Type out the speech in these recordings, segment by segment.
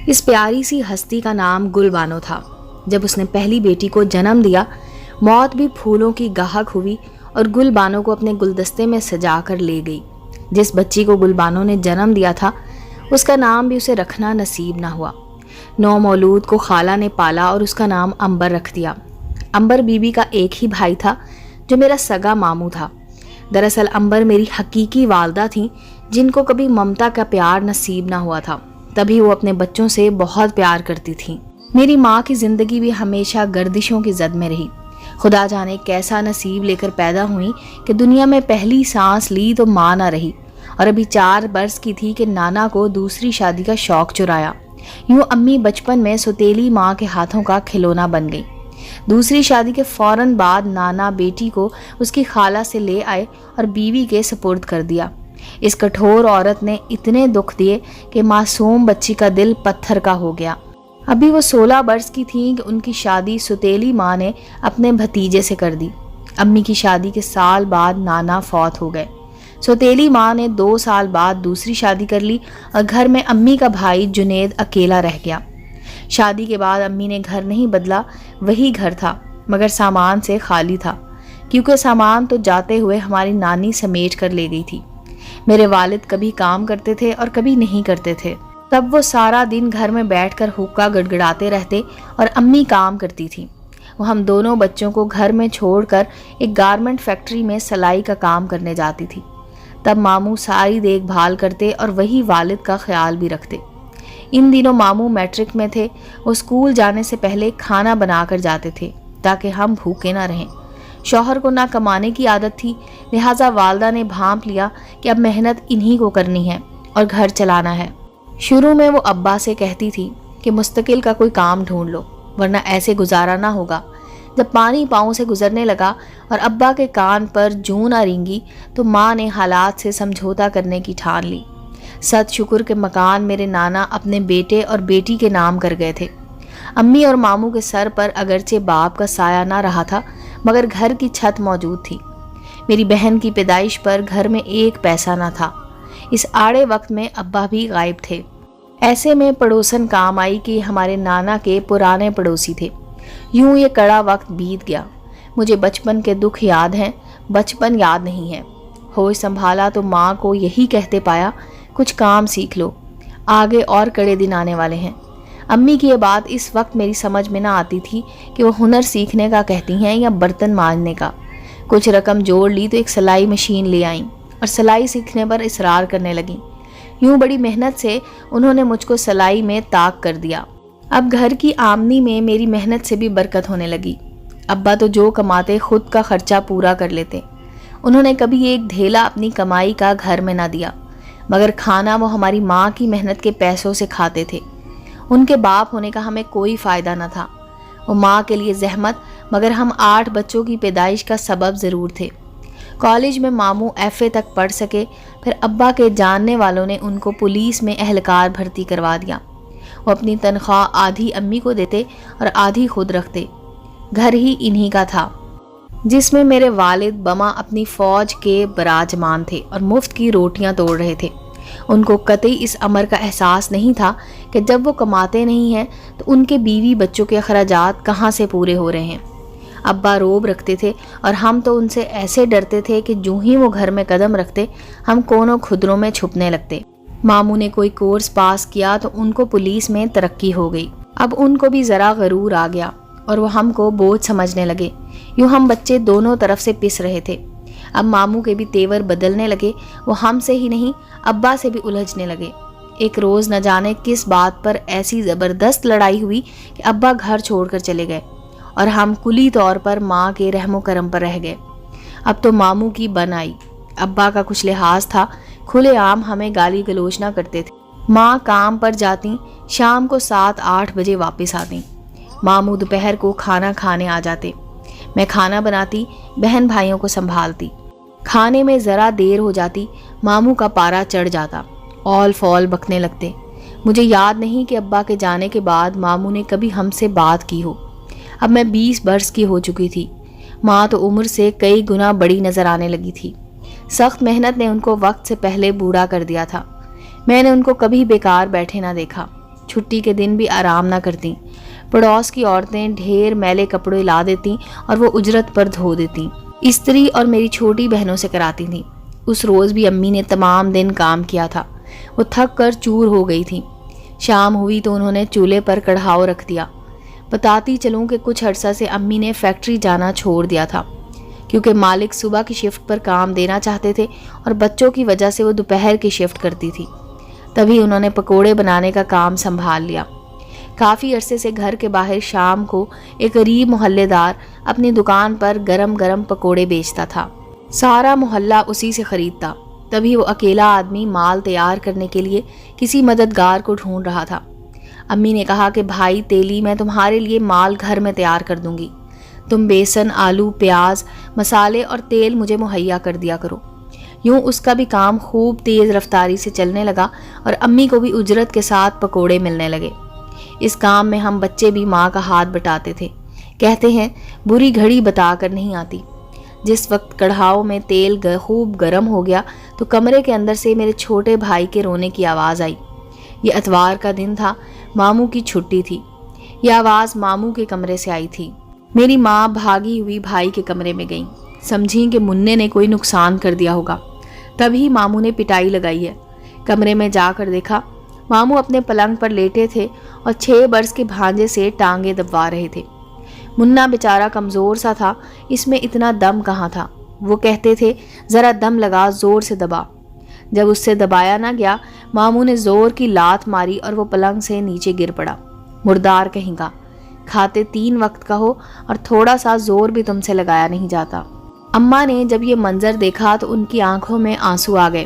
اس پیاری سی ہستی کا نام گل بانو تھا۔ جب اس نے پہلی بیٹی کو جنم دیا، موت بھی پھولوں کی گاہک ہوئی اور گل بانو کو اپنے گلدستے میں سجا کر لے گئی۔ جس بچی کو گل بانو نے جنم دیا تھا، اس کا نام بھی اسے رکھنا نصیب نہ ہوا۔ نو مولود کو خالہ نے پالا اور اس کا نام امبر رکھ دیا۔ امبر بی بی کا ایک ہی بھائی تھا جو میرا سگا ماموں تھا۔ دراصل امبر میری حقیقی والدہ تھیں، جن کو کبھی ممتا کا پیار نصیب نہ ہوا تھا، تبھی وہ اپنے بچوں سے بہت پیار کرتی تھیں۔ میری ماں کی زندگی بھی ہمیشہ گردشوں کی زد میں رہی۔ خدا جانے کیسا نصیب لے کر پیدا ہوئی کہ دنیا میں پہلی سانس لی تو ماں نہ رہی، اور ابھی 4 برس کی تھی کہ نانا کو دوسری شادی کا شوق چرایا۔ یوں امی بچپن میں سوتیلی ماں کے ہاتھوں کا کھلونا بن گئی۔ دوسری شادی کے فوراً بعد نانا بیٹی کو اس کی خالہ سے لے آئے اور بیوی کے سپرد کر دیا۔ اس کٹھور عورت نے اتنے دکھ دیے کہ معصوم بچی کا دل پتھر کا ہو گیا۔ ابھی وہ 16 برس کی تھیں کہ ان کی شادی سوتیلی ماں نے اپنے بھتیجے سے کر دی۔ امی کی شادی کے سال بعد نانا فوت ہو گئے۔ سوتیلی ماں نے 2 سال بعد دوسری شادی کر لی اور گھر میں امی کا بھائی جنید اکیلا رہ گیا۔ شادی کے بعد امی نے گھر نہیں بدلا، وہی گھر تھا، مگر سامان سے خالی تھا، کیونکہ سامان تو جاتے ہوئے ہماری نانی سمیٹ کر لے گئی تھی۔ میرے والد کبھی کام کرتے تھے اور کبھی نہیں کرتے تھے، تب وہ سارا دن گھر میں بیٹھ کر حقہ گڑگڑاتے رہتے اور امی کام کرتی تھی۔ وہ ہم دونوں بچوں کو گھر میں چھوڑ کر ایک گارمنٹ فیکٹری میں سلائی کا کام کرنے جاتی تھی۔ تب ماموں ساری دیکھ بھال کرتے اور وہی والد کا خیال بھی رکھتے۔ ان دنوں ماموں میٹرک میں تھے۔ وہ اسکول جانے سے پہلے کھانا بنا کر جاتے تھے تاکہ ہم بھوکے نہ رہیں۔ شوہر کو نہ کمانے کی عادت تھی، لہٰذا والدہ نے بھانپ لیا کہ اب محنت انہی کو کرنی ہے اور گھر چلانا ہے۔ شروع میں وہ ابا سے کہتی تھی کہ مستقل کا کوئی کام ڈھونڈ لو، ورنہ ایسے گزارا نہ ہوگا۔ جب پانی پاؤں سے گزرنے لگا اور ابا کے کان پر جوں نہ رینگی تو ماں نے حالات سے سمجھوتا کرنے کی ٹھان لی۔ ست شکر کے مکان میرے نانا اپنے بیٹے اور بیٹی کے نام کر گئے تھے۔ امی اور ماموں کے سر پر اگرچہ باپ کا سایہ نہ رہا تھا، مگر گھر کی چھت موجود تھی۔ میری بہن کی پیدائش پر گھر میں 1 پیسہ نہ تھا۔ اس آڑے وقت میں ابا بھی غائب تھے۔ ایسے میں پڑوسن کام آئی کہ ہمارے نانا کے پرانے پڑوسی تھے۔ یوں یہ کڑا وقت بیت گیا۔ مجھے بچپن کے دکھ یاد ہیں، بچپن یاد نہیں ہے۔ ہوش سنبھالا تو ماں کو یہی کہتے پایا، کچھ کام سیکھ لو، آگے اور کڑے دن آنے والے ہیں۔ امی کی یہ بات اس وقت میری سمجھ میں نہ آتی تھی کہ وہ ہنر سیکھنے کا کہتی ہیں یا برتن مانجنے کا۔ کچھ رقم جوڑ لی تو ایک سلائی مشین لے آئیں اور سلائی سیکھنے پر اصرار کرنے لگیں۔ یوں بڑی محنت سے انہوں نے مجھ کو سلائی میں طاق کر دیا۔ اب گھر کی آمدنی میں میری محنت سے بھی برکت ہونے لگی۔ ابا تو جو کماتے خود کا خرچہ پورا کر لیتے۔ انہوں نے کبھی ایک ڈھیلا اپنی کمائی کا گھر میں نہ دیا، مگر کھانا وہ ہماری ماں کی محنت کے پیسوں سے کھاتے تھے۔ ان کے باپ ہونے کا ہمیں کوئی فائدہ نہ تھا۔ وہ ماں کے لیے زحمت، مگر ہم 8 بچوں کی پیدائش کا سبب ضرور تھے۔ کالج میں ماموں FA تک پڑھ سکے، پھر ابا کے جاننے والوں نے ان کو پولیس میں اہلکار بھرتی کروا دیا۔ وہ اپنی تنخواہ آدھی امی کو دیتے اور آدھی خود رکھتے۔ گھر ہی انہی کا تھا، جس میں میرے والد بما اپنی فوج کے براجمان تھے اور مفت کی روٹیاں توڑ رہے تھے۔ ان کو قطعی اس امر کا احساس نہیں تھا کہ جب وہ کماتے نہیں ہیں تو ان کے بیوی بچوں کے اخراجات کہاں سے پورے ہو رہے ہیں۔ ابا روب رکھتے تھے اور ہم تو ان سے ایسے ڈرتے تھے کہ جو ہی وہ گھر میں قدم رکھتے ہم کونوں کھدروں میں چھپنے لگتے۔ ماموں نے کوئی کورس پاس کیا تو ان کو پولیس میں ترقی ہو گئی۔ اب ان کو بھی ذرا غرور آ گیا اور وہ ہم کو بوجھ سمجھنے لگے۔ یوں ہم بچے دونوں طرف سے پس رہے تھے۔ اب ماموں کے بھی تیور بدلنے لگے، وہ ہم سے ہی نہیں ابا سے بھی الجھنے لگے۔ ایک روز نہ جانے کس بات پر ایسی زبردست لڑائی ہوئی کہ ابا گھر چھوڑ کر چلے گئے اور ہم کلی طور پر ماں کے رحم و کرم پر رہ گئے۔ اب تو ماموں کی بن آئی۔ ابا کا کچھ لحاظ تھا، کھلے عام ہمیں گالی گلوچ نہ کرتے تھے۔ ماں کام پر جاتی، شام کو 7-8 بجے واپس آتی۔ ماموں دوپہر کو کھانا کھانے آ جاتے۔ میں کھانا بناتی، بہن بھائیوں کو سنبھالتی۔ کھانے میں ذرا دیر ہو جاتی، ماموں کا پارا چڑھ جاتا، اول فول بکنے لگتے۔ مجھے یاد نہیں کہ ابا کے جانے کے بعد ماموں نے کبھی ہم سے بات کی ہو۔ اب میں 20 برس کی ہو چکی تھی۔ ماں تو عمر سے کئی گنا بڑی نظر آنے لگی تھی۔ سخت محنت نے ان کو وقت سے پہلے بوڑھا کر دیا تھا۔ میں نے ان کو کبھی بیکار بیٹھے نہ دیکھا۔ چھٹی کے دن بھی آرام نہ کرتیں۔ پڑوس کی عورتیں ڈھیر میلے کپڑے لا دیتیں اور وہ اجرت پر دھو دیتیں۔ استری اور میری چھوٹی بہنوں سے کراتی تھیں۔ اس روز بھی امی نے تمام دن کام کیا تھا۔ وہ تھک کر چور ہو گئی تھیں۔ شام ہوئی تو انہوں نے چولہے پر کڑھاؤ رکھ دیا۔ بتاتی چلوں کہ کچھ عرصہ سے امی نے فیکٹری جانا چھوڑ دیا تھا، کیونکہ مالک صبح کی شفٹ پر کام دینا چاہتے تھے اور بچوں کی وجہ سے وہ دوپہر کی شفٹ کرتی تھی۔ تبھی انہوں نے پکوڑے بنانے کا کام سنبھال لیا۔ کافی عرصے سے گھر کے باہر شام کو ایک غریب محلے دار اپنی دکان پر گرم گرم پکوڑے بیچتا تھا۔ سارا محلہ اسی سے خریدتا۔ تبھی وہ اکیلا آدمی مال تیار کرنے کے لیے کسی مددگار کو ڈھونڈ رہا تھا۔ امی نے کہا کہ بھائی تیلی، میں تمہارے لیے مال گھر میں تیار کر دوں گی، تم بیسن، آلو، پیاز، مسالے اور تیل مجھے مہیا کر دیا کرو۔ یوں اس کا بھی کام خوب تیز رفتاری سے چلنے لگا اور امی کو بھی اجرت کے ساتھ پکوڑے ملنے لگے۔ اس کام میں ہم بچے بھی ماں کا ہاتھ بٹاتے تھے۔ کہتے ہیں بری گھڑی بتا کر نہیں آتی۔ جس وقت کڑھاؤ میں تیل خوب گرم ہو گیا تو کمرے کے اندر سے میرے چھوٹے بھائی کے رونے کی آواز آئی۔ یہ اتوار کا دن تھا، ماموں کی چھٹی تھی۔ یہ آواز ماموں کے کمرے سے آئی تھی۔ میری ماں بھاگی ہوئی بھائی کے کمرے میں گئیں، سمجھیں کہ مننے نے کوئی نقصان کر دیا ہوگا۔ تبھی ماموں نے پٹائی لگائی ہے۔ کمرے میں جا کر دیکھا، ماموں اپنے پلنگ پر لیٹے تھے اور 6 برس کے بھانجے سے ٹانگیں دبوا رہے تھے۔ منا بیچارہ کمزور سا تھا، اس میں اتنا دم کہاں تھا۔ وہ کہتے تھے ذرا دم لگا، زور سے دبا۔ جب اس سے دبایا نہ گیا، ماموں نے زور کی لات ماری اور وہ پلنگ سے نیچے گر پڑا۔ مردار کہیں گا، کھاتے 3 وقت کا ہو اور تھوڑا سا زور بھی تم سے لگایا نہیں جاتا۔ اماں نے جب یہ منظر دیکھا تو ان کی آنکھوں میں آنسو آ گئے۔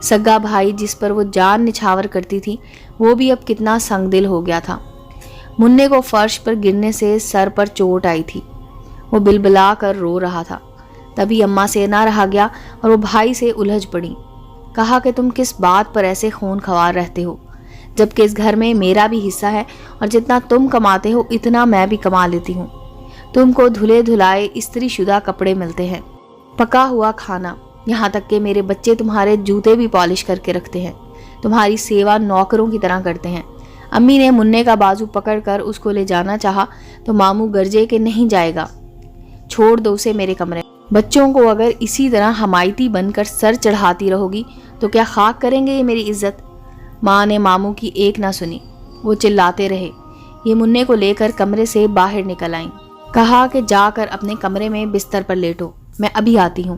سگا بھائی جس پر وہ جان نچھاور کرتی تھی، وہ بھی اب کتنا سنگ دل ہو گیا تھا۔ مننے کو فرش پر گرنے سے سر پر چوٹ آئی تھی۔ وہ بلبلا کر رو رہا تھا۔ تبھی اماں سے نہ رہا گیا اور وہ بھائی سے الجھ پڑی۔ کہا کہ تم کس بات پر ایسے خون خوار رہتے ہو، جبکہ اس گھر میں میرا بھی حصہ ہے اور جتنا تم کماتے ہو اتنا میں بھی کما لیتی ہوں۔ تم کو دھلے دھلائے استری شدہ کپڑے ملتے ہیں، پکا ہوا کھانا، یہاں تک کہ میرے بچے تمہارے جوتے بھی پالش کر کے رکھتے ہیں، تمہاری سیوا نوکروں کی طرح کرتے ہیں۔ امی نے مننے کا بازو پکڑ کر اس کو لے جانا چاہا تو ماموں گرجے کہ نہیں جائے گا، چھوڑ دو اسے میرے کمرے۔ بچوں کو اگر اسی طرح حمایتی بن کر سر چڑھاتی رہو گی تو کیا خاک کریں گے یہ میری عزت؟ ماں نے ماموں کی ایک نہ سنی، وہ چلاتے رہے۔ یہ مننے کو لے کر کمرے سے باہر نکل آئیں۔ کہا کہ جا کر اپنے کمرے میں بستر پر لیٹو، میں ابھی آتی ہوں۔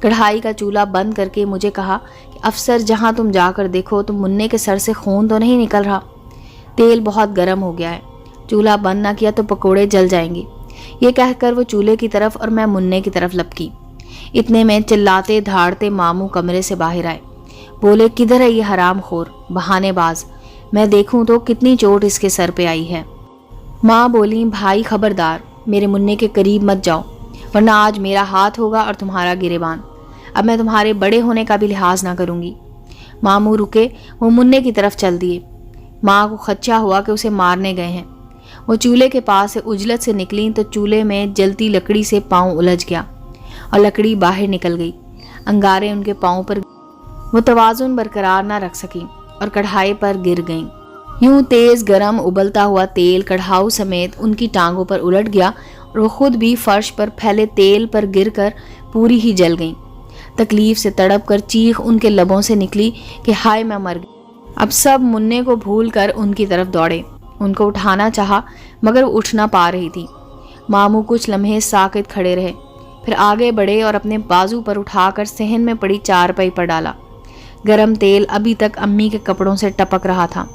کڑھائی کا چولہا بند کر کے مجھے کہا کہ افسر جہاں تم جا کر دیکھو تو مننے کے سر سے خون تو نہیں نکل رہا۔ تیل بہت گرم ہو گیا ہے، چولہا بند نہ کیا تو پکوڑے جل جائیں گے۔ یہ کہہ کر وہ چولہے کی طرف اور میں مننے کی طرف لپکی۔ اتنے میں چلاتے دھاڑتے ماموں کمرے سے باہر آئے۔ بولے کدھر ہے یہ حرام خور، بہانے باز، میں دیکھوں تو کتنی چوٹ اس کے سر پہ آئی ہے۔ ماں بولی بھائی خبردار، میرے مننے کے قریب مت جاؤ، ورنہ آج میرا ہاتھ ہوگا اور تمہارا گریبان۔ اب میں تمہارے بڑے ہونے کا بھی لحاظ نہ کروں گی۔ ماموں رکے، وہ مننے کی طرف چل دیے۔ ماں کو خدشہ ہوا کہ اسے مارنے گئے ہیں۔ وہ چولہے کے پاس سے اجلت سے نکلیں تو چولہے میں جلتی لکڑی سے پاؤں الجھ گیا اور لکڑی باہر نکل گئی۔ انگارے ان کے پاؤں پر، وہ توازن برقرار نہ رکھ سکیں اور کڑھائی پر گر گئیں۔ یوں تیز گرم ابلتا ہوا تیل کڑھاؤ سمیت ان کی ٹانگوں پر الٹ گیا اور وہ خود بھی فرش پر پھیلے تیل پر گر کر پوری ہی جل گئیں۔ تکلیف سے تڑپ کر چیخ ان کے لبوں سے نکلی کہ ہائے میں مر گئی۔ اب سب مننے کو بھول کر ان کی طرف دوڑے، ان کو اٹھانا چاہا مگر وہ اٹھ نہ پا رہی تھی۔ ماموں کچھ لمحے ساکت کھڑے رہے، پھر آگے بڑھے اور اپنے بازو پر اٹھا کر صحن میں پڑی چارپائی پر ڈالا۔ گرم تیل ابھی تک امی کے کپڑوں سے ٹپک رہا تھا۔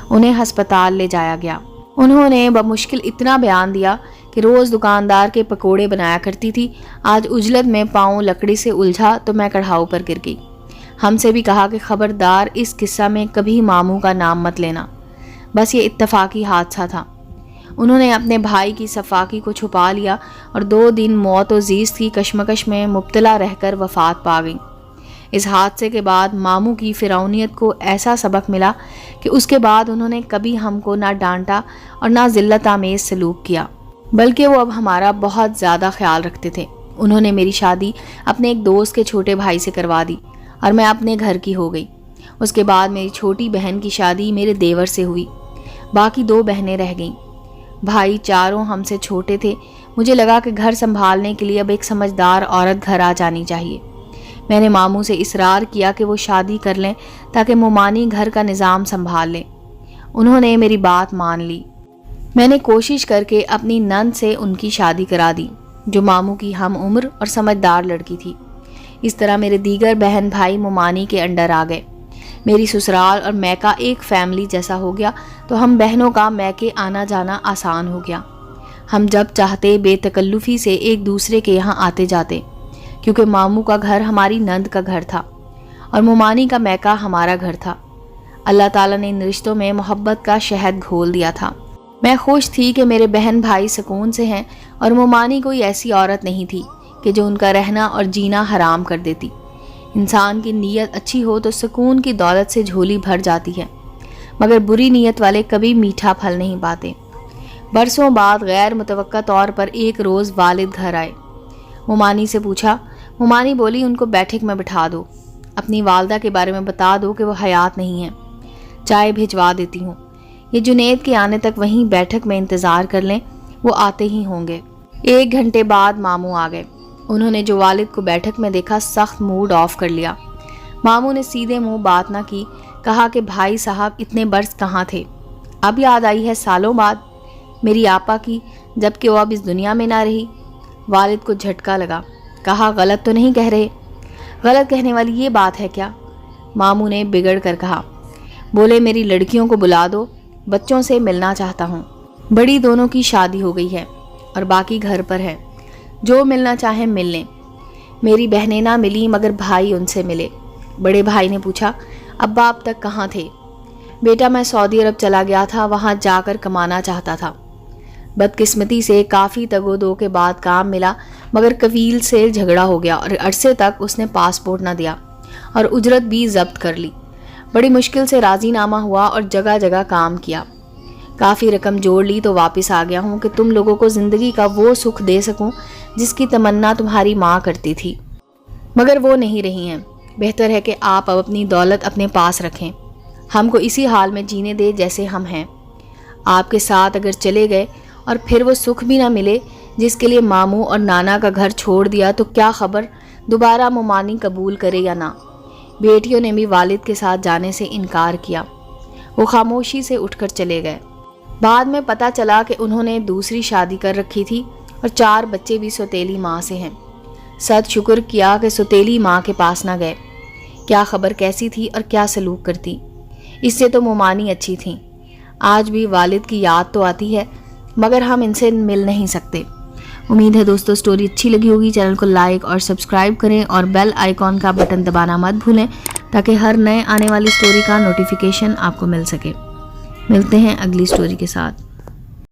انہیں ہسپتال لے جایا گیا۔ انہوں نے بمشکل اتنا بیان دیا کہ روز دکاندار کے پکوڑے بنایا کرتی تھی، آج عجلت میں پاؤں لکڑی سے الجھا تو میں کڑھاؤ پر گر گئی۔ ہم سے بھی کہا کہ خبردار اس قصہ میں کبھی ماموں کا نام مت لینا، بس یہ اتفاقی حادثہ تھا۔ انہوں نے اپنے بھائی کی صفاقی کو چھپا لیا اور 2 دن موت و زیست کی کشمکش میں مبتلا رہ کر وفات پا گئیں۔ اس حادثے کے بعد ماموں کی فرعونیت کو ایسا سبق ملا کہ اس کے بعد انہوں نے کبھی ہم کو نہ ڈانٹا اور نہ ذلت آمیز سلوک کیا، بلکہ وہ اب ہمارا بہت زیادہ خیال رکھتے تھے۔ انہوں نے میری شادی اپنے ایک دوست کے چھوٹے بھائی سے کروا دی اور میں اپنے گھر کی ہو گئی۔ اس کے بعد میری چھوٹی بہن کی شادی میرے دیور سے ہوئی۔ باقی 2 بہنیں رہ گئیں۔ بھائی چاروں ہم سے چھوٹے تھے۔ مجھے لگا کہ گھر سنبھالنے کے لیے اب ایک سمجھدار عورت گھر آ جانی چاہیے۔ میں نے ماموں سے اصرار کیا کہ وہ شادی کر لیں تاکہ مومانی گھر کا نظام سنبھال لیں۔ انہوں نے میری بات مان لی۔ میں نے کوشش کر کے اپنی نند سے ان کی شادی کرا دی، جو ماموں کی ہم عمر اور سمجھدار لڑکی تھی۔ اس طرح میرے دیگر بہن بھائی مومانی کے انڈر آ گئے۔ میری سسرال اور میکہ ایک فیملی جیسا ہو گیا تو ہم بہنوں کا میکے آنا جانا آسان ہو گیا۔ ہم جب چاہتے بے تکلفی سے ایک دوسرے کے یہاں آتے جاتے، کیونکہ ماموں کا گھر ہماری نند کا گھر تھا اور مومانی کا میکہ ہمارا گھر تھا۔ اللہ تعالیٰ نے ان رشتوں میں محبت کا شہد گھول دیا تھا۔ میں خوش تھی کہ میرے بہن بھائی سکون سے ہیں اور مومانی کوئی ایسی عورت نہیں تھی کہ جو ان کا رہنا اور جینا حرام کر دیتی۔ انسان کی نیت اچھی ہو تو سکون کی دولت سے جھولی بھر جاتی ہے، مگر بری نیت والے کبھی میٹھا پھل نہیں پاتے۔ برسوں بعد غیر متوقع طور پر ایک روز والد گھر آئے۔ مومانی سے پوچھا۔ مومانی بولی ان کو بیٹھک میں بٹھا دو، اپنی والدہ کے بارے میں بتا دو کہ وہ حیات نہیں ہیں، چائے بھجوا دیتی ہوں۔ یہ جنید کے آنے تک وہیں بیٹھک میں انتظار کر لیں، وہ آتے ہی ہوں گے۔ 1 گھنٹے بعد ماموں آ گئے۔ انہوں نے جو والد کو بیٹھک میں دیکھا سخت موڈ آف کر لیا۔ ماموں نے سیدھے منہ بات نہ کی، کہا کہ بھائی صاحب اتنے برس کہاں تھے؟ اب یاد آئی ہے سالوں بعد میری آپا کی، جبکہ وہ اب اس دنیا میں نہ رہی۔ والد کو جھٹکا لگا، کہا غلط تو نہیں کہہ رہے؟ غلط کہنے والی یہ بات ہے کیا؟ ماموں نے بگڑ کر کہا۔ بولے میری لڑکیوں کو بلا دو، بچوں سے ملنا چاہتا ہوں۔ بڑی دونوں کی شادی ہو گئی ہے اور باقی گھر پر ہے، جو ملنا چاہیں مل لیں۔ میری بہنیں نہ ملی مگر بھائی ان سے ملے۔ بڑے بھائی نے پوچھا ابا اب تک کہاں تھے؟ بیٹا میں سعودی عرب چلا گیا تھا، وہاں جا کر کمانا چاہتا تھا۔ بدقسمتی سے کافی تگ و دو کے بعد کام ملا، مگر کفیل سے جھگڑا ہو گیا اور عرصے تک اس نے پاسپورٹ نہ دیا اور اجرت بھی ضبط کر لی۔ بڑی مشکل سے راضی نامہ ہوا اور جگہ جگہ کام کیا۔ کافی رقم جوڑ لی تو واپس آ گیا ہوں کہ تم لوگوں کو زندگی کا وہ سکھ دے سکوں جس کی تمنا تمہاری ماں کرتی تھی، مگر وہ نہیں رہی ہیں۔ بہتر ہے کہ آپ اب اپنی دولت اپنے پاس رکھیں، ہم کو اسی حال میں جینے دے جیسے ہم ہیں۔ آپ کے ساتھ اگر چلے گئے اور پھر وہ سکھ بھی نہ ملے جس کے لیے ماموں اور نانا کا گھر چھوڑ دیا تو کیا خبر دوبارہ مومانی قبول کرے یا نہ۔ بیٹیوں نے بھی والد کے ساتھ جانے سے انکار کیا۔ وہ خاموشی سے اٹھ کر چلے گئے۔ بعد میں پتہ چلا کہ انہوں نے دوسری شادی کر رکھی تھی اور 4 بچے بھی سوتیلی ماں سے ہیں۔ صد شکر کیا کہ سوتیلی ماں کے پاس نہ گئے، کیا خبر کیسی تھی اور کیا سلوک کرتی۔ اس سے تو مومانی اچھی تھیں۔ آج بھی والد کی یاد تو آتی ہے مگر ہم ان سے مل نہیں سکتے۔ امید ہے دوستو سٹوری اچھی لگی ہوگی۔ چینل کو لائک اور سبسکرائب کریں اور بیل آئیکن کا بٹن دبانا مت بھولیں تاکہ ہر نئے آنے والی سٹوری کا نوٹیفیکیشن آپ کو مل سکے۔ ملتے ہیں اگلی سٹوری کے ساتھ۔